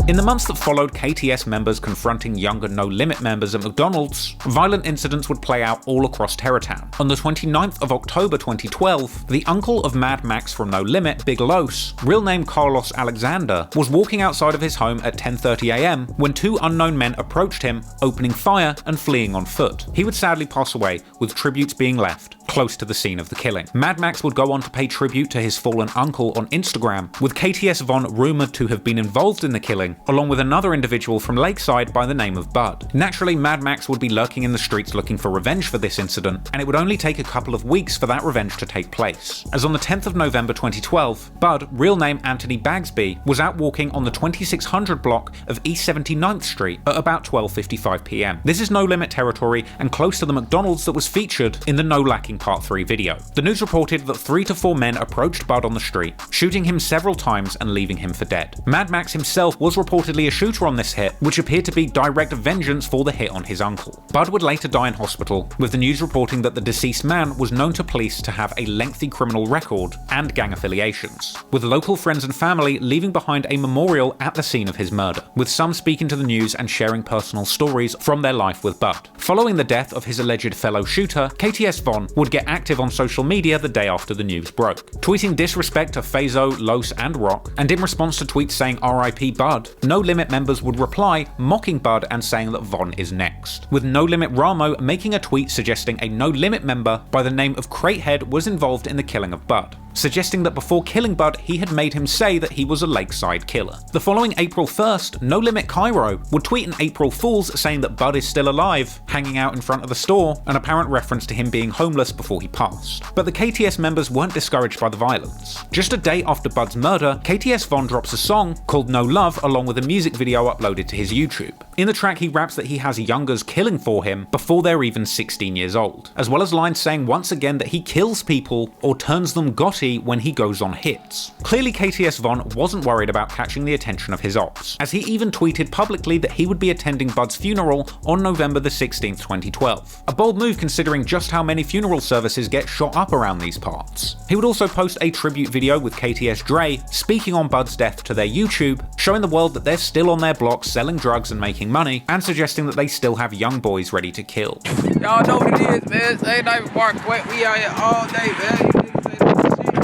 In the months that followed KTS members confronting younger No Limit members at McDonald's, violent incidents would play out all across Terrortown. On the 29th of October 2012, the uncle of Mad Max from No Limit, Big Los, real name Carlos Alexander, was walking outside of his home at 10:30 AM when two unknown men approached him, opening fire and fleeing on foot. He would sadly pass away, with tributes being left close to the scene of the killing. Mad Max would go on to pay tribute to his fallen uncle on Instagram, with KTS Von rumoured to have been involved in the killing, along with another individual from Lakeside by the name of Bud. Naturally, Mad Max would be lurking in the streets looking for revenge for this incident, and it would only take a couple of weeks for that revenge to take place. As on the 10th of November 2012, Bud, real name Anthony Bagsby, was out walking on the 2600 block of East 79th Street at about 12:55 PM. This is No Limit territory and close to the McDonald's that was featured in the No Lacking Part 3 video. The news reported that 3 to 4 men approached Bud on the street, shooting him several times and leaving him for dead. Mad Max himself was reportedly a shooter on this hit, which appeared to be direct vengeance for the hit on his uncle. Bud would later die in hospital, with the news reporting that the deceased man was known to police to have a lengthy criminal record and gang affiliations, with local friends and family leaving behind a memorial at the scene of his murder, with some speaking to the news and sharing personal stories from their life with Bud. Following the death of his alleged fellow shooter, KTS Von would get active on social media the day after the news broke, tweeting disrespect to Fearro, Los, and Rock, and in response to tweets saying RIP Bud, No Limit members would reply mocking Bud and saying that Von is next, with No Limit Ramo making a tweet suggesting a No Limit member by the name of Cratehead was involved in the killing of Bud, suggesting that before killing Bud he had made him say that he was a Lakeside killer. The following April 1st, No Limit Cairo would tweet an April Fool's saying that Bud is still alive, hanging out in front of the store, an apparent reference to him being homeless before he passed. But the KTS members weren't discouraged by the violence. Just a day after Bud's murder, KTS Von drops a song called No Love along with a music video uploaded to his YouTube. In the track he raps that he has youngers killing for him before they're even 16 years old, as well as lines saying once again that he kills people or turns them gotty when he goes on hits. Clearly KTS Von wasn't worried about catching the attention of his ops, as he even tweeted publicly that he would be attending Bud's funeral on November the 16th, 2012. A bold move considering just how many funeral services get shot up around these parts. He would also post a tribute video with KTS Dre speaking on Bud's death to their YouTube, showing the world that they're still on their block selling drugs and making money, and suggesting that they still have young boys ready to kill. Y'all know what it is, man. Say Knife Marquette, we out here all day, man.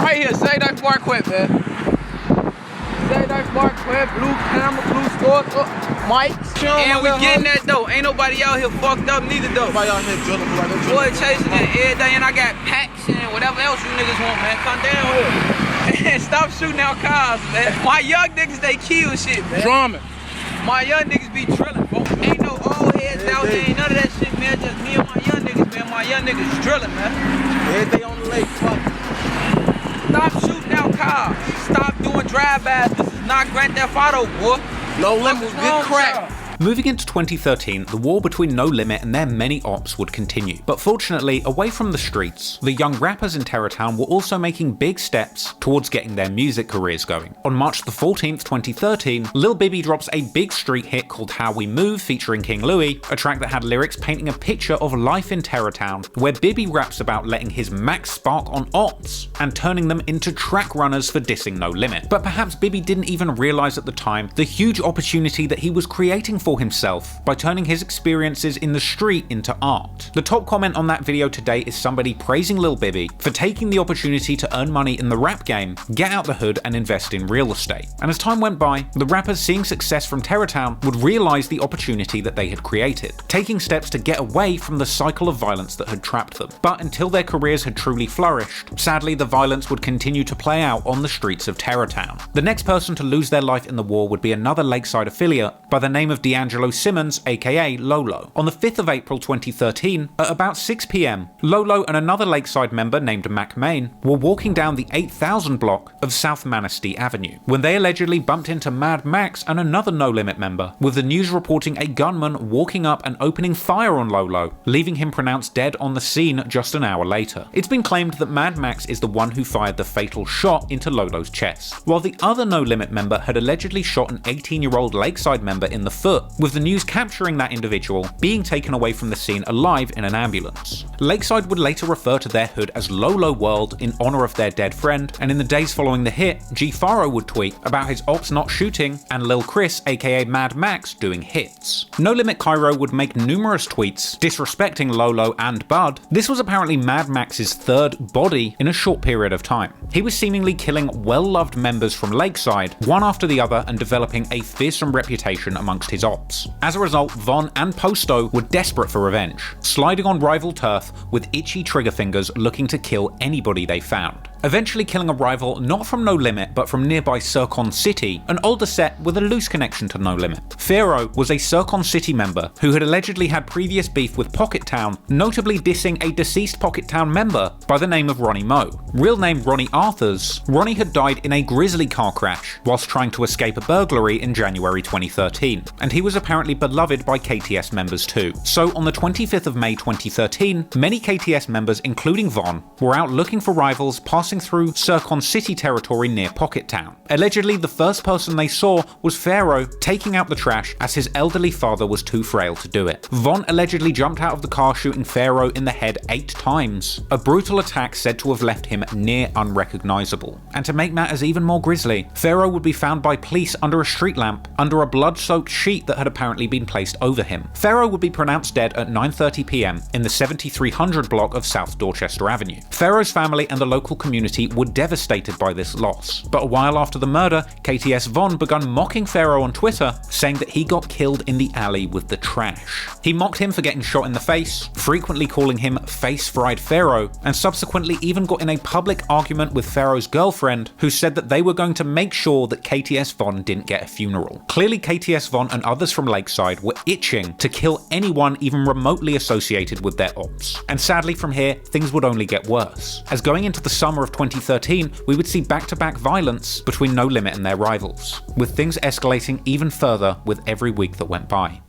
Right here, Say Knife Marquette, man. Say Knife Marquette, blue camera, blue sports, mics. And we getting that dope. Ain't nobody out here fucked up, neither though. Nobody out here drilling like that. Boy chasing it every day, and I got packs and whatever else you niggas want, man. Come down here. And stop shooting out cars, man. My young niggas, they kill shit, man. Drumming. My young niggas be drilling, bro. Ain't no old heads out there, ain't none of that shit, man. Just me and my young niggas, man. My young niggas drilling, man. Every day on the lake, fuck. Stop shooting out cars. Stop doing drive-bys. This is not Grand Theft Auto, boy. No limit, good crack. Moving into 2013, the war between No Limit and their many ops would continue. But fortunately, away from the streets, the young rappers in Terrortown were also making big steps towards getting their music careers going. On March the 14th, 2013, Lil Bibby drops a big street hit called How We Move featuring King Louie, a track that had lyrics painting a picture of life in Terrortown, where Bibby raps about letting his max spark on ops and turning them into track runners for dissing No Limit. But perhaps Bibby didn't even realize at the time the huge opportunity that he was creating for himself by turning his experiences in the street into art. The top comment on that video today is somebody praising Lil Bibby for taking the opportunity to earn money in the rap game, get out the hood and invest in real estate. And as time went by, the rappers seeing success from Terrortown would realize the opportunity that they had created, taking steps to get away from the cycle of violence that had trapped them. But until their careers had truly flourished, sadly the violence would continue to play out on the streets of Terrortown. The next person to lose their life in the war would be another Lakeside affiliate by the name of D'Angelo Simmons, aka Lolo. On the 5th of April 2013, at about 6 PM, Lolo and another Lakeside member named Mac Main were walking down the 8000 block of South Manistee Avenue, when they allegedly bumped into Mad Max and another No Limit member, with the news reporting a gunman walking up and opening fire on Lolo, leaving him pronounced dead on the scene just an hour later. It's been claimed that Mad Max is the one who fired the fatal shot into Lolo's chest, while the other No Limit member had allegedly shot an 18-year-old Lakeside member in the foot foot, with the news capturing that individual being taken away from the scene alive in an ambulance. Lakeside would later refer to their hood as Lolo World in honor of their dead friend, and in the days following the hit, Fearro would tweet about his ops not shooting and Lil Chris aka Mad Max doing hits. No Limit Cairo would make numerous tweets disrespecting Lolo and Bud. This was apparently Mad Max's third body in a short period of time. He was seemingly killing well-loved members from Lakeside, one after the other, and developing a fearsome reputation amongst his ops. As a result, Von and Posto were desperate for revenge, sliding on rival turf with itchy trigger fingers looking to kill anybody they found. Eventually killing a rival not from No Limit but from nearby Circon City, an older set with a loose connection to No Limit. Fearro was a Circon City member who had allegedly had previous beef with Pocket Town, notably dissing a deceased Pocket Town member by the name of Ronnie Moe. Real name Ronnie Arthurs, Ronnie had died in a grisly car crash whilst trying to escape a burglary in January 2013, and he was apparently beloved by KTS members too. So on the 25th of May 2013, many KTS members including Von were out looking for rivals passing through Circon City territory near Pocket Town. Allegedly, the first person they saw was Fearro taking out the trash as his elderly father was too frail to do it. Von allegedly jumped out of the car shooting Fearro in the head 8 times, a brutal attack said to have left him near unrecognizable. And to make matters even more grisly, Fearro would be found by police under a street lamp, under a blood-soaked sheet that had apparently been placed over him. Fearro would be pronounced dead at 9:30 p.m. in the 7300 block of South Dorchester Avenue. Fearro's family and the local community were devastated by this loss, but a while after the murder, KTS Von began mocking Fearro on Twitter, saying that he got killed in the alley with the trash. He mocked him for getting shot in the face, frequently calling him face-fried Fearro, and subsequently even got in a public argument with Fearro's girlfriend, who said that they were going to make sure that KTS Von didn't get a funeral. Clearly KTS Von and others from Lakeside were itching to kill anyone even remotely associated with their ops. And sadly from here, things would only get worse, as going into the summer of 2013, we would see back-to-back violence between No Limit and their rivals, with things escalating even further with every week that went by.